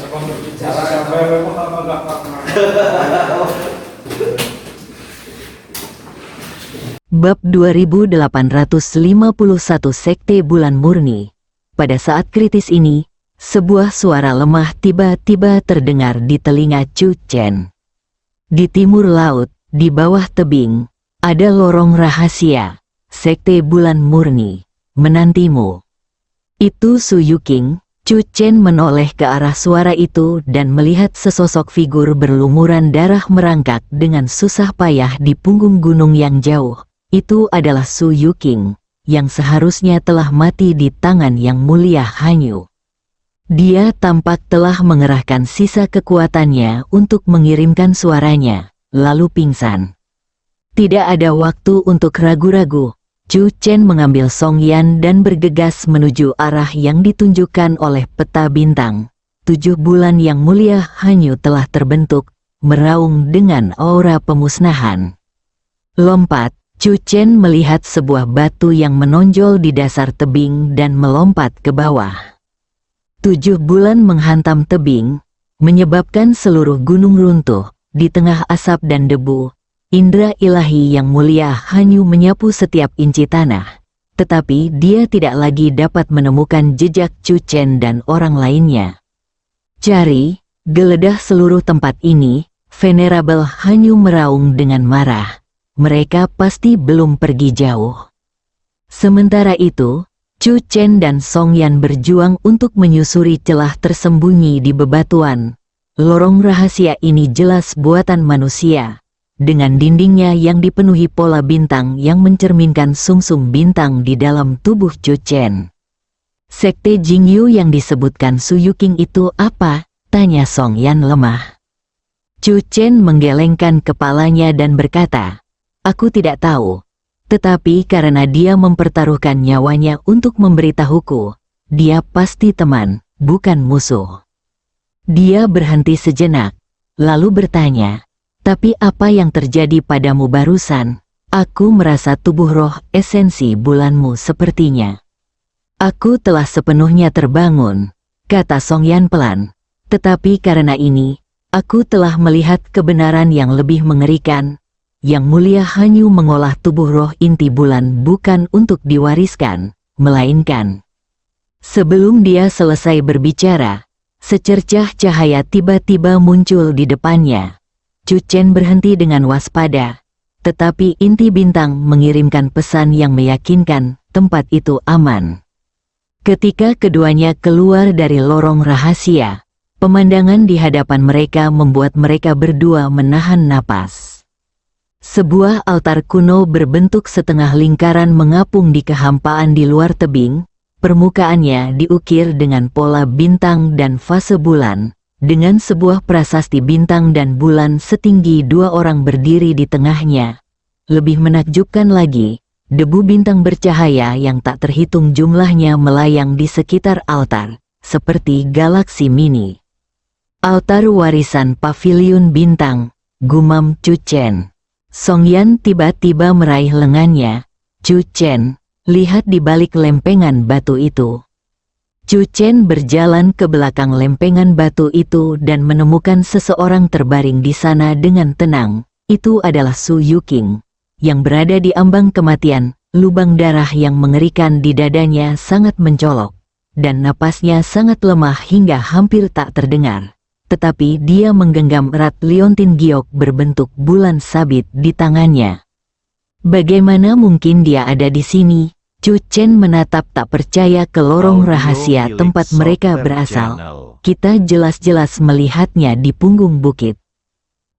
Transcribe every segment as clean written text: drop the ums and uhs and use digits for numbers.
Bab 2851 Sekte Bulan Murni. Pada saat kritis ini, sebuah suara lemah tiba-tiba terdengar di telinga Chu Chen. Di timur laut, di bawah tebing, ada lorong rahasia. Sekte Bulan Murni menantimu. Itu Su Yuking. Chu Chen menoleh ke arah suara itu dan melihat sesosok figur berlumuran darah merangkak dengan susah payah di punggung gunung yang jauh. Itu adalah Su Yuking, yang seharusnya telah mati di tangan Yang Mulia Hanyu. Dia tampak telah mengerahkan sisa kekuatannya untuk mengirimkan suaranya, lalu pingsan. Tidak ada waktu untuk ragu-ragu. Chu Chen mengambil Song Yan dan bergegas menuju arah yang ditunjukkan oleh peta bintang. 7 bulan Yang Mulia Hanyu telah terbentuk, meraung dengan aura pemusnahan. Lompat. Chu Chen melihat sebuah batu yang menonjol di dasar tebing dan melompat ke bawah. 7 bulan menghantam tebing, menyebabkan seluruh gunung runtuh. Di tengah asap dan debu, indera ilahi Yang Mulia Hanyu menyapu setiap inci tanah. Tetapi dia tidak lagi dapat menemukan jejak Chu Chen dan orang lainnya. Cari, geledah seluruh tempat ini, Venerable Hanyu meraung dengan marah. Mereka pasti belum pergi jauh. Sementara itu, Chu Chen dan Song Yan berjuang untuk menyusuri celah tersembunyi di bebatuan. Lorong rahasia ini jelas buatan manusia, dengan dindingnya yang dipenuhi pola bintang yang mencerminkan sumsum bintang di dalam tubuh Chu Chen. Sekte Jingyu yang disebutkan Su Yuking itu apa? Tanya Song Yan lemah. Chu Chen menggelengkan kepalanya dan berkata, aku tidak tahu, tetapi karena dia mempertaruhkan nyawanya untuk memberitahuku, dia pasti teman, bukan musuh. Dia berhenti sejenak, lalu bertanya, tapi apa yang terjadi padamu barusan? Aku merasa tubuh roh esensi bulanmu sepertinya. Aku telah sepenuhnya terbangun, kata Song Yan pelan, tetapi karena ini, aku telah melihat kebenaran yang lebih mengerikan. Yang Mulia Hanyu mengolah tubuh roh inti bulan bukan untuk diwariskan, melainkan. Sebelum dia selesai berbicara, secercah cahaya tiba-tiba muncul di depannya. Chu Chen berhenti dengan waspada, tetapi inti bintang mengirimkan pesan yang meyakinkan tempat itu aman. Ketika keduanya keluar dari lorong rahasia, pemandangan di hadapan mereka membuat mereka berdua menahan napas. Sebuah altar kuno berbentuk setengah lingkaran mengapung di kehampaan di luar tebing. Permukaannya diukir dengan pola bintang dan fase bulan, dengan sebuah prasasti bintang dan bulan setinggi 2 orang berdiri di tengahnya. Lebih menakjubkan lagi, debu bintang bercahaya yang tak terhitung jumlahnya melayang di sekitar altar, seperti galaksi mini. Altar warisan paviliun bintang, gumam Chu Chen. Song Yan tiba-tiba meraih lengannya. Chu Chen, lihat di balik lempengan batu itu. Chu Chen berjalan ke belakang lempengan batu itu dan menemukan seseorang terbaring di sana dengan tenang. Itu adalah Su Yuking, yang berada di ambang kematian. Lubang darah yang mengerikan di dadanya sangat mencolok, dan napasnya sangat lemah hingga hampir tak terdengar. Tetapi dia menggenggam erat liontin giok berbentuk bulan sabit di tangannya. Bagaimana mungkin dia ada di sini? Chu Chen menatap tak percaya ke lorong rahasia tempat mereka berasal. Kita jelas-jelas melihatnya di punggung bukit.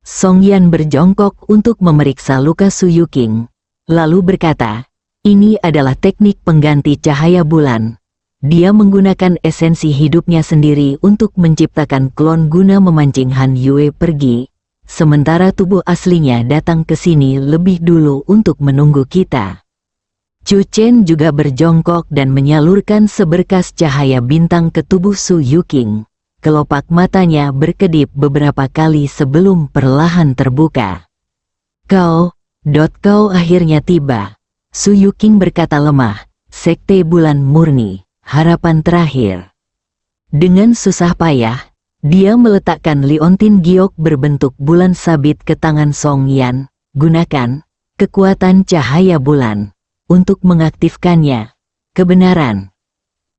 Song Yan berjongkok untuk memeriksa luka Su Yuking, lalu berkata, ini adalah teknik pengganti cahaya bulan. Dia menggunakan esensi hidupnya sendiri untuk menciptakan klon guna memancing Han Yue pergi, sementara tubuh aslinya datang ke sini lebih dulu untuk menunggu kita. Chu Chen juga berjongkok dan menyalurkan seberkas cahaya bintang ke tubuh Su Yuking. Kelopak matanya berkedip beberapa kali sebelum perlahan terbuka. Kau akhirnya tiba. Su Yuking berkata lemah, Sekte Bulan Murni. Harapan terakhir. Dengan susah payah, Dia meletakkan liontin giok berbentuk bulan sabit ke tangan Song Yan. Gunakan kekuatan cahaya bulan untuk mengaktifkannya. Kebenaran.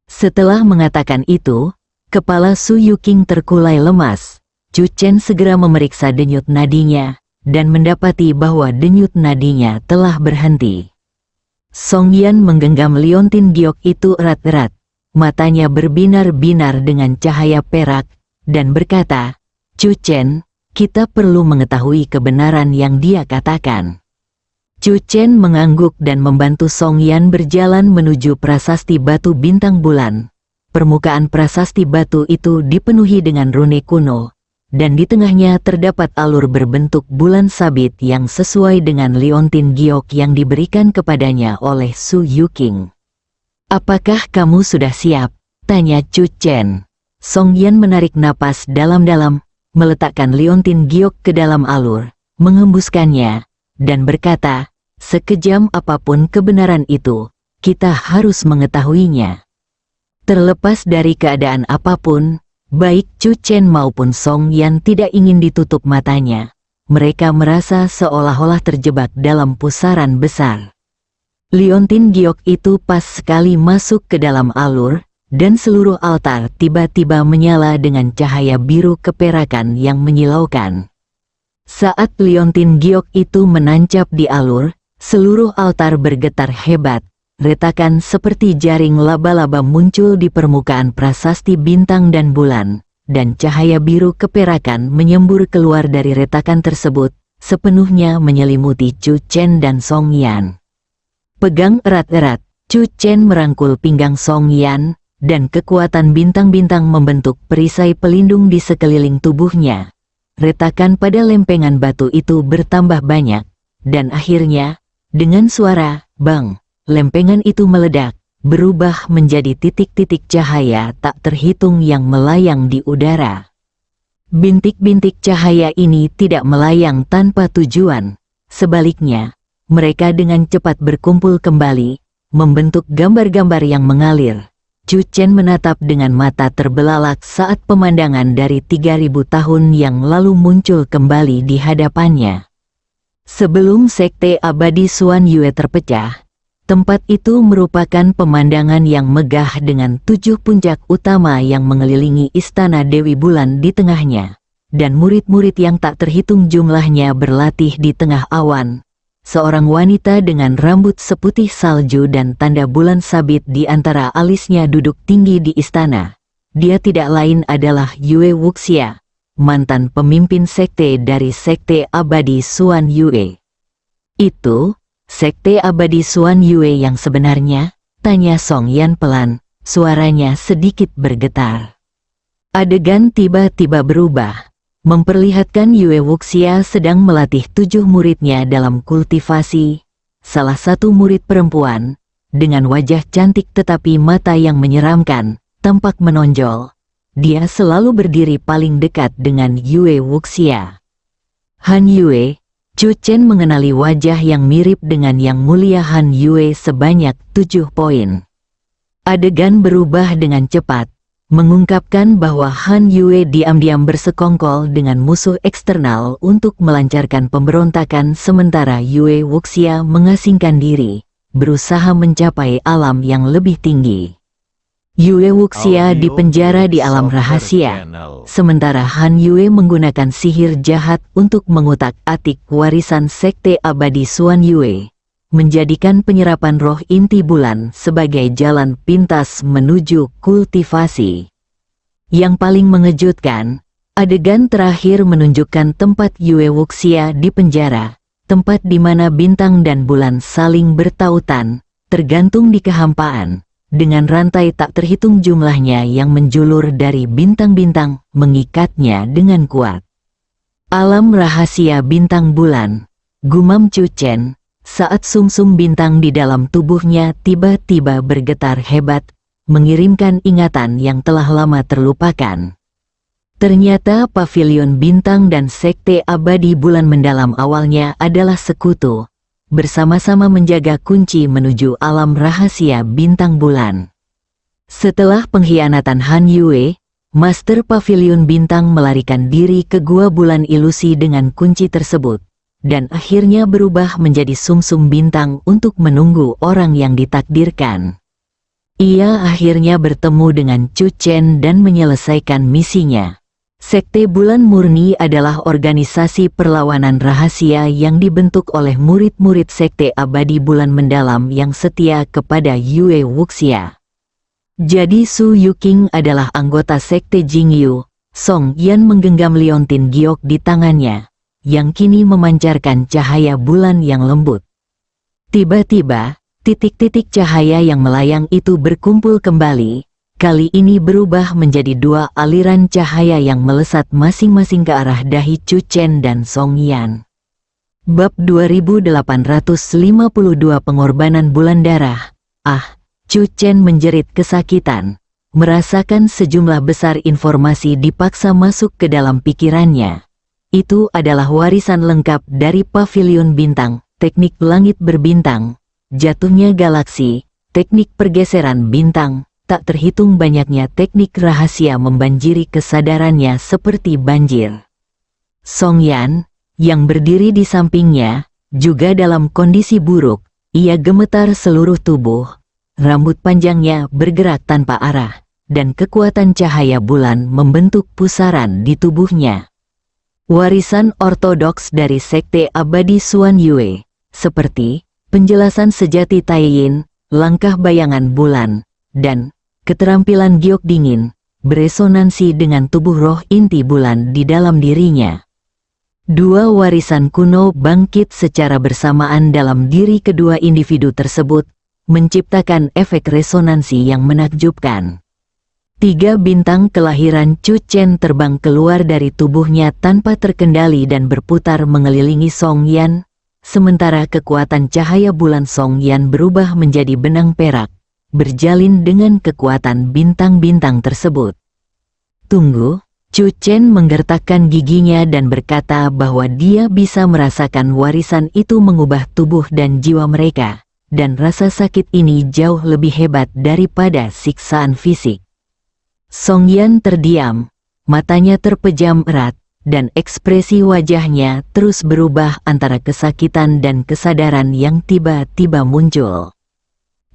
Setelah mengatakan itu, kepala Su Yuking terkulai lemas. Chu Chen segera memeriksa denyut nadinya, dan mendapati bahwa denyut nadinya telah berhenti. Song Yan menggenggam liontin giok itu erat-erat. Matanya berbinar-binar dengan cahaya perak, dan berkata, Chu Chen, kita perlu mengetahui kebenaran yang dia katakan. Chu Chen mengangguk dan membantu Song Yan berjalan menuju prasasti batu bintang bulan. Permukaan prasasti batu itu dipenuhi dengan rune kuno, dan di tengahnya terdapat alur berbentuk bulan sabit yang sesuai dengan liontin giok yang diberikan kepadanya oleh Su Yuking. Apakah kamu sudah siap? Tanya Chu Chen. Song Yan menarik napas dalam-dalam, meletakkan liontin giok ke dalam alur, mengembuskannya, dan berkata, sekejam apapun kebenaran itu, kita harus mengetahuinya. Terlepas dari keadaan apapun, baik Chu Chen maupun Song Yan tidak ingin ditutup matanya. Mereka merasa seolah-olah terjebak dalam pusaran besar. Liontin giok itu pas sekali masuk ke dalam alur, dan seluruh altar tiba-tiba menyala dengan cahaya biru keperakan yang menyilaukan. Saat liontin giok itu menancap di alur, seluruh altar bergetar hebat. Retakan seperti jaring laba-laba muncul di permukaan prasasti bintang dan bulan, dan cahaya biru keperakan menyembur keluar dari retakan tersebut, sepenuhnya menyelimuti Chu Chen dan Song Yan. Pegang erat-erat, Chu Chen merangkul pinggang Song Yan, dan kekuatan bintang-bintang membentuk perisai pelindung di sekeliling tubuhnya. Retakan pada lempengan batu itu bertambah banyak, dan akhirnya, dengan suara bang, lempengan itu meledak, berubah menjadi titik-titik cahaya tak terhitung yang melayang di udara. Bintik-bintik cahaya ini tidak melayang tanpa tujuan, sebaliknya, mereka dengan cepat berkumpul kembali, membentuk gambar-gambar yang mengalir. Chu Chen menatap dengan mata terbelalak saat pemandangan dari 3000 tahun yang lalu muncul kembali di hadapannya. Sebelum Sekte Abadi Xuan Yue terpecah, tempat itu merupakan pemandangan yang megah dengan 7 puncak utama yang mengelilingi istana Dewi Bulan di tengahnya, dan murid-murid yang tak terhitung jumlahnya berlatih di tengah awan. Seorang wanita dengan rambut seputih salju dan tanda bulan sabit di antara alisnya duduk tinggi di istana. Dia tidak lain adalah Yue Wuxia, mantan pemimpin sekte dari Sekte Abadi Xuan Yue. Itu, Sekte Abadi Xuan Yue yang sebenarnya? Tanya Song Yan pelan, suaranya sedikit bergetar. Adegan tiba-tiba berubah. Memperlihatkan Yue Wuxia sedang melatih 7 muridnya dalam kultivasi. Salah satu murid perempuan, dengan wajah cantik tetapi mata yang menyeramkan, tampak menonjol. Dia selalu berdiri paling dekat dengan Yue Wuxia. Han Yue, Chu Chen mengenali wajah yang mirip dengan Yang Mulia Han Yue sebanyak 7 poin. Adegan berubah dengan cepat, mengungkapkan bahwa Han Yue diam-diam bersekongkol dengan musuh eksternal untuk melancarkan pemberontakan sementara Yue Wuxia mengasingkan diri, berusaha mencapai alam yang lebih tinggi. Yue Wuxia dipenjara di alam rahasia, sementara Han Yue menggunakan sihir jahat untuk mengutak-atik warisan Sekte Abadi Xuan Yue, menjadikan penyerapan roh inti bulan sebagai jalan pintas menuju kultivasi. Yang paling mengejutkan, adegan terakhir menunjukkan tempat Yue Wuxia di penjara, tempat di mana bintang dan bulan saling bertautan, tergantung di kehampaan, dengan rantai tak terhitung jumlahnya yang menjulur dari bintang-bintang, mengikatnya dengan kuat. Alam rahasia bintang bulan, gumam Chu Chen, saat sumsum bintang di dalam tubuhnya tiba-tiba bergetar hebat, mengirimkan ingatan yang telah lama terlupakan. Ternyata pavilion bintang dan Sekte Abadi Bulan Mendalam awalnya adalah sekutu, bersama-sama menjaga kunci menuju alam rahasia bintang bulan. Setelah pengkhianatan Han Yue, Master Pavilion Bintang melarikan diri ke gua bulan ilusi dengan kunci tersebut, dan akhirnya berubah menjadi sumsum bintang untuk menunggu orang yang ditakdirkan. Ia akhirnya bertemu dengan Chu Chen dan menyelesaikan misinya. Sekte Bulan Murni adalah organisasi perlawanan rahasia yang dibentuk oleh murid-murid Sekte Abadi Bulan Mendalam yang setia kepada Yue Wuxia. Jadi Su Yuqing adalah anggota Sekte Jingyu. Song Yan menggenggam liontin giok di tangannya, yang kini memancarkan cahaya bulan yang lembut. Tiba-tiba, titik-titik cahaya yang melayang itu berkumpul kembali. Kali ini berubah menjadi dua aliran cahaya yang melesat masing-masing ke arah dahi Chu Chen dan Song Yan. Bab 2852 Pengorbanan Bulan Darah. Chu Chen menjerit kesakitan, merasakan sejumlah besar informasi dipaksa masuk ke dalam pikirannya. Itu adalah warisan lengkap dari Pavilion Bintang, teknik langit berbintang, jatuhnya galaksi, teknik pergeseran bintang, tak terhitung banyaknya teknik rahasia membanjiri kesadarannya seperti banjir. Song Yan, yang berdiri di sampingnya, juga dalam kondisi buruk. Ia gemetar seluruh tubuh. Rambut panjangnya bergerak tanpa arah, dan kekuatan cahaya bulan membentuk pusaran di tubuhnya. Warisan ortodoks dari Sekte Abadi Xuan Yue, seperti penjelasan sejati Taiyin, langkah bayangan bulan, dan keterampilan giok dingin, beresonansi dengan tubuh roh inti bulan di dalam dirinya. Dua warisan kuno bangkit secara bersamaan dalam diri kedua individu tersebut, menciptakan efek resonansi yang menakjubkan. 3 bintang kelahiran Chu Chen terbang keluar dari tubuhnya tanpa terkendali dan berputar mengelilingi Song Yan, sementara kekuatan cahaya bulan Song Yan berubah menjadi benang perak, berjalin dengan kekuatan bintang-bintang tersebut. Tunggu, Chu Chen menggertakkan giginya dan berkata bahwa dia bisa merasakan warisan itu mengubah tubuh dan jiwa mereka. Dan rasa sakit ini jauh lebih hebat daripada siksaan fisik. Song Yan terdiam, matanya terpejam erat, dan ekspresi wajahnya terus berubah antara kesakitan dan kesadaran yang tiba-tiba muncul.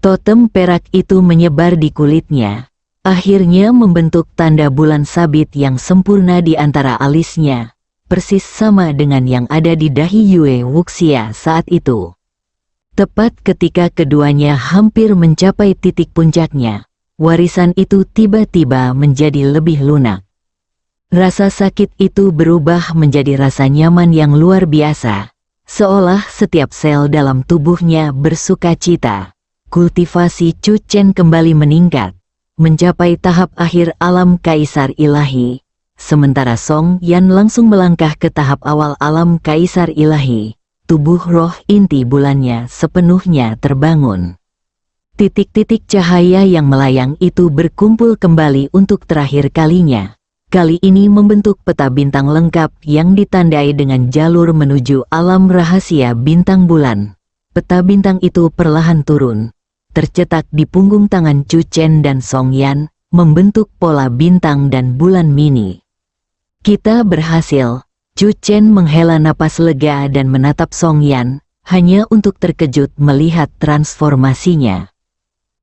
Totem perak itu menyebar di kulitnya, akhirnya membentuk tanda bulan sabit yang sempurna di antara alisnya, persis sama dengan yang ada di dahi Yue Wuxia saat itu. Tepat ketika keduanya hampir mencapai titik puncaknya, warisan itu tiba-tiba menjadi lebih lunak. Rasa sakit itu berubah menjadi rasa nyaman yang luar biasa, seolah setiap sel dalam tubuhnya bersukacita. Kultivasi Chu Chen kembali meningkat, mencapai tahap akhir alam kaisar ilahi, sementara Song Yan langsung melangkah ke tahap awal alam kaisar ilahi. Tubuh roh inti bulannya sepenuhnya terbangun. Titik-titik cahaya yang melayang itu berkumpul kembali untuk terakhir kalinya. Kali ini membentuk peta bintang lengkap yang ditandai dengan jalur menuju alam rahasia bintang bulan. Peta bintang itu perlahan turun, tercetak di punggung tangan Chu Chen dan Song Yan, membentuk pola bintang dan bulan mini. Kita berhasil. Chu Chen menghela napas lega dan menatap Song Yan, hanya untuk terkejut melihat transformasinya.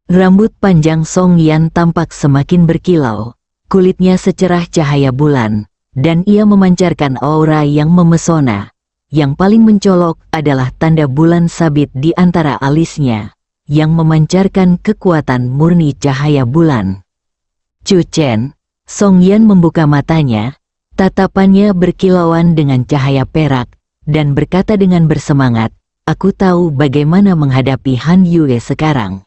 Rambut panjang Song Yan tampak semakin berkilau, kulitnya secerah cahaya bulan, dan ia memancarkan aura yang memesona. Yang paling mencolok adalah tanda bulan sabit di antara alisnya, yang memancarkan kekuatan murni cahaya bulan. Chu Chen, Song Yan membuka matanya. Tatapannya berkilauan dengan cahaya perak, dan berkata dengan bersemangat, "Aku tahu bagaimana menghadapi Han Yue sekarang."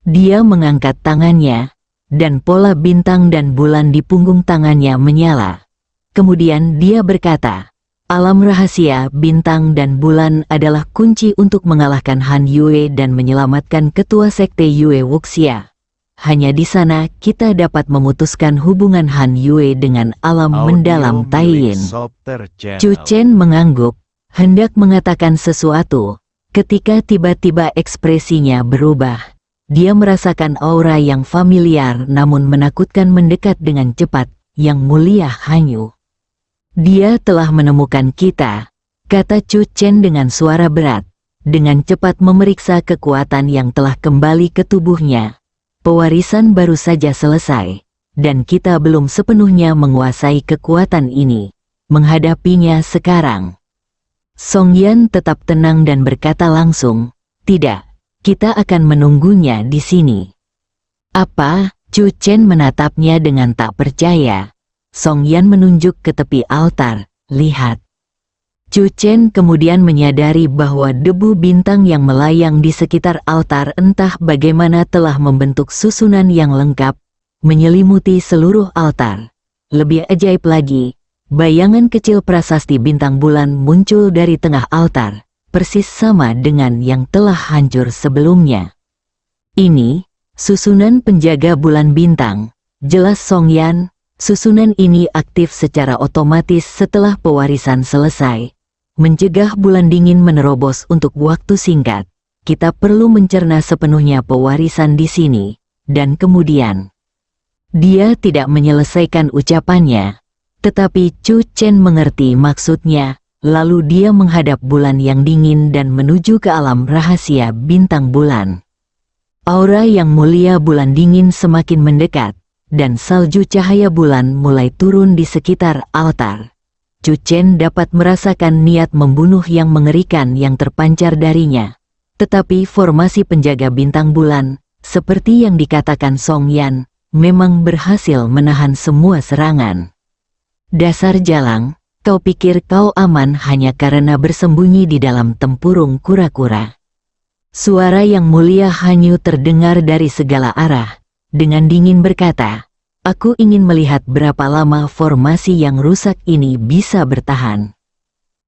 Dia mengangkat tangannya, dan pola bintang dan bulan di punggung tangannya menyala. Kemudian dia berkata, "Alam rahasia bintang dan bulan adalah kunci untuk mengalahkan Han Yue dan menyelamatkan ketua sekte Yue Wuxia. Hanya di sana kita dapat memutuskan hubungan Han Yue dengan alam mendalam Taiyin." Chu Chen mengangguk, hendak mengatakan sesuatu, ketika tiba-tiba ekspresinya berubah. dia merasakan aura yang familiar namun menakutkan mendekat dengan cepat. Yang mulia Hanyu, dia telah menemukan kita, kata Chu Chen dengan suara berat. Dengan cepat memeriksa kekuatan yang telah kembali ke tubuhnya. Pewarisan baru saja selesai, dan kita belum sepenuhnya menguasai kekuatan ini. Menghadapinya sekarang. Song Yan tetap tenang dan berkata langsung, tidak, kita akan menunggunya di sini. Apa? Chu Chen menatapnya dengan tak percaya. Song Yan menunjuk ke tepi altar, lihat. Chu Chen kemudian menyadari bahwa debu bintang yang melayang di sekitar altar entah bagaimana telah membentuk susunan yang lengkap, menyelimuti seluruh altar. Lebih ajaib lagi, bayangan kecil prasasti bintang bulan muncul dari tengah altar, persis sama dengan yang telah hancur sebelumnya. Ini, susunan penjaga bulan bintang, jelas Song Yan. Susunan ini aktif secara otomatis setelah pewarisan selesai. Mencegah bulan dingin menerobos untuk waktu singkat. Kita perlu mencerna sepenuhnya pewarisan di sini. Dan kemudian, dia tidak menyelesaikan ucapannya. Tetapi Chu Chen mengerti maksudnya. Lalu dia menghadap bulan yang dingin dan menuju ke alam rahasia bintang bulan. Aura yang mulia bulan dingin semakin mendekat, dan salju cahaya bulan mulai turun di sekitar altar. Chu Chen dapat merasakan niat membunuh yang mengerikan yang terpancar darinya. Tetapi formasi penjaga bintang bulan, seperti yang dikatakan Song Yan, memang berhasil menahan semua serangan. Dasar jalang, kau pikir kau aman hanya karena bersembunyi di dalam tempurung kura-kura. Suara yang mulia Hanyu terdengar dari segala arah, dengan dingin berkata, aku ingin melihat berapa lama formasi yang rusak ini bisa bertahan.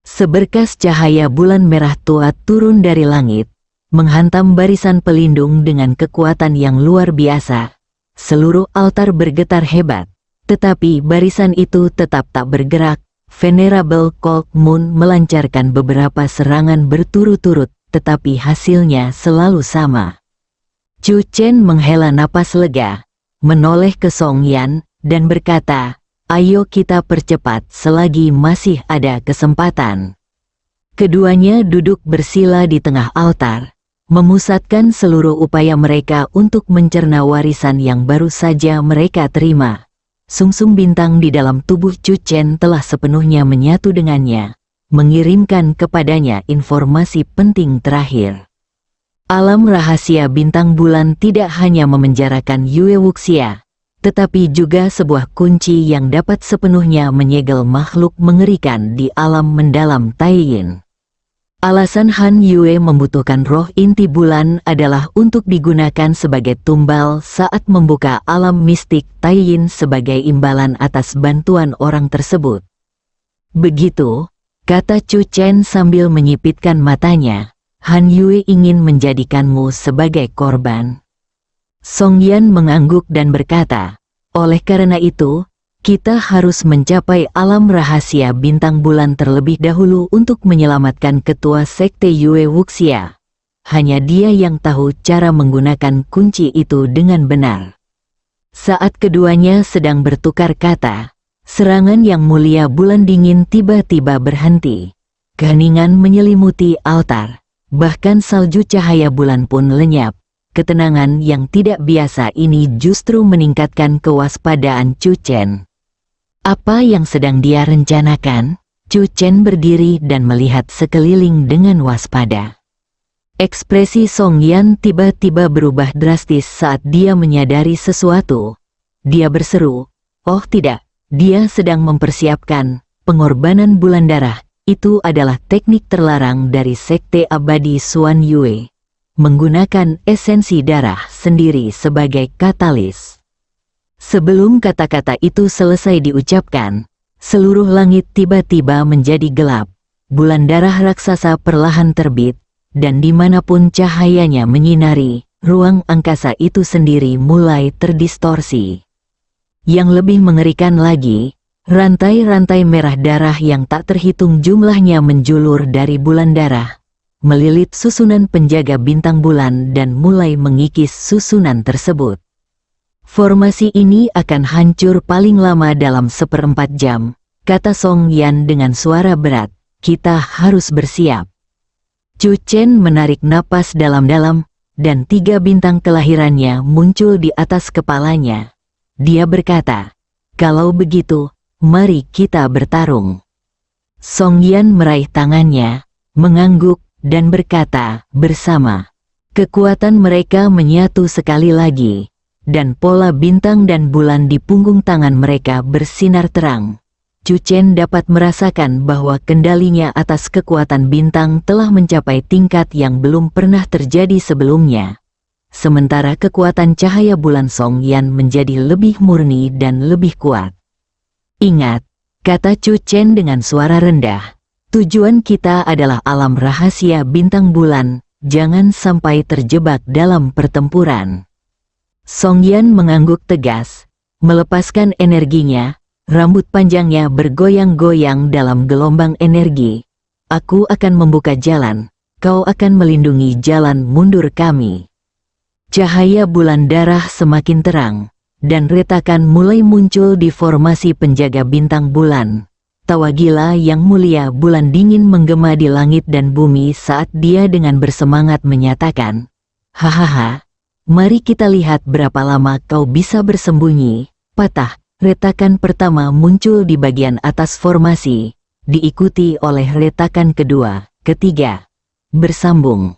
Seberkas cahaya bulan merah tua turun dari langit, menghantam barisan pelindung dengan kekuatan yang luar biasa. Seluruh altar bergetar hebat, tetapi barisan itu tetap tak bergerak. Venerable Cold Moon melancarkan beberapa serangan berturut-turut, tetapi hasilnya selalu sama. Chu Chen menghela napas lega, menoleh ke Song Yan, dan berkata, ayo kita percepat selagi masih ada kesempatan. Keduanya duduk bersila di tengah altar, memusatkan seluruh upaya mereka untuk mencerna warisan yang baru saja mereka terima. Sungsung bintang di dalam tubuh Chu Chen telah sepenuhnya menyatu dengannya, mengirimkan kepadanya informasi penting terakhir. Alam rahasia bintang bulan tidak hanya memenjarakan Yue Wuxia, tetapi juga sebuah kunci yang dapat sepenuhnya menyegel makhluk mengerikan di alam mendalam Taiyin. Alasan Han Yue membutuhkan roh inti bulan adalah untuk digunakan sebagai tumbal saat membuka alam mistik Taiyin sebagai imbalan atas bantuan orang tersebut. Begitu, kata Chu Chen sambil menyipitkan matanya, Han Yue ingin menjadikanmu sebagai korban. Song Yan mengangguk dan berkata, oleh karena itu, kita harus mencapai alam rahasia bintang bulan terlebih dahulu untuk menyelamatkan ketua sekte Yue Wuxia. Hanya dia yang tahu cara menggunakan kunci itu dengan benar. Saat keduanya sedang bertukar kata, serangan yang mulia bulan dingin tiba-tiba berhenti. Keheningan menyelimuti altar, bahkan salju cahaya bulan pun lenyap. Ketenangan yang tidak biasa ini justru meningkatkan kewaspadaan Chu Chen. Apa yang sedang dia rencanakan? Chu Chen berdiri dan melihat sekeliling dengan waspada. Ekspresi Song Yan tiba-tiba berubah drastis saat dia menyadari sesuatu. Dia berseru, oh tidak, dia sedang mempersiapkan pengorbanan bulan darah. Itu adalah teknik terlarang dari sekte abadi Xuan Yue. Menggunakan esensi darah sendiri sebagai katalis. Sebelum kata-kata itu selesai diucapkan, seluruh langit tiba-tiba menjadi gelap. Bulan darah raksasa perlahan terbit, dan dimanapun cahayanya menyinari, ruang angkasa itu sendiri mulai terdistorsi. Yang lebih mengerikan lagi, rantai-rantai merah darah yang tak terhitung jumlahnya menjulur dari bulan darah, melilit susunan penjaga bintang bulan dan mulai mengikis susunan tersebut. Formasi ini akan hancur paling lama dalam 1/4 jam, kata Song Yan dengan suara berat. Kita harus bersiap. Chu Chen menarik napas dalam-dalam, dan 3 bintang kelahirannya muncul di atas kepalanya. Dia berkata, "Kalau begitu, mari kita bertarung." Song Yan meraih tangannya, mengangguk, dan berkata, "Bersama." Kekuatan mereka menyatu sekali lagi, dan pola bintang dan bulan di punggung tangan mereka bersinar terang. Chu Chen dapat merasakan bahwa kendalinya atas kekuatan bintang telah mencapai tingkat yang belum pernah terjadi sebelumnya. Sementara kekuatan cahaya bulan Song Yan menjadi lebih murni dan lebih kuat. "Ingat," kata Chu Chen dengan suara rendah, "tujuan kita adalah alam rahasia bintang bulan, jangan sampai terjebak dalam pertempuran." Song Yan mengangguk tegas, melepaskan energinya, rambut panjangnya bergoyang-goyang dalam gelombang energi. "Aku akan membuka jalan, kau akan melindungi jalan mundur kami." Cahaya bulan darah semakin terang, dan retakan mulai muncul di formasi penjaga bintang bulan. Tawa gila yang mulia bulan dingin menggema di langit dan bumi saat dia dengan bersemangat menyatakan, "Hahaha, mari kita lihat berapa lama kau bisa bersembunyi." Patah, retakan pertama muncul di bagian atas formasi, diikuti oleh retakan kedua, ketiga, bersambung.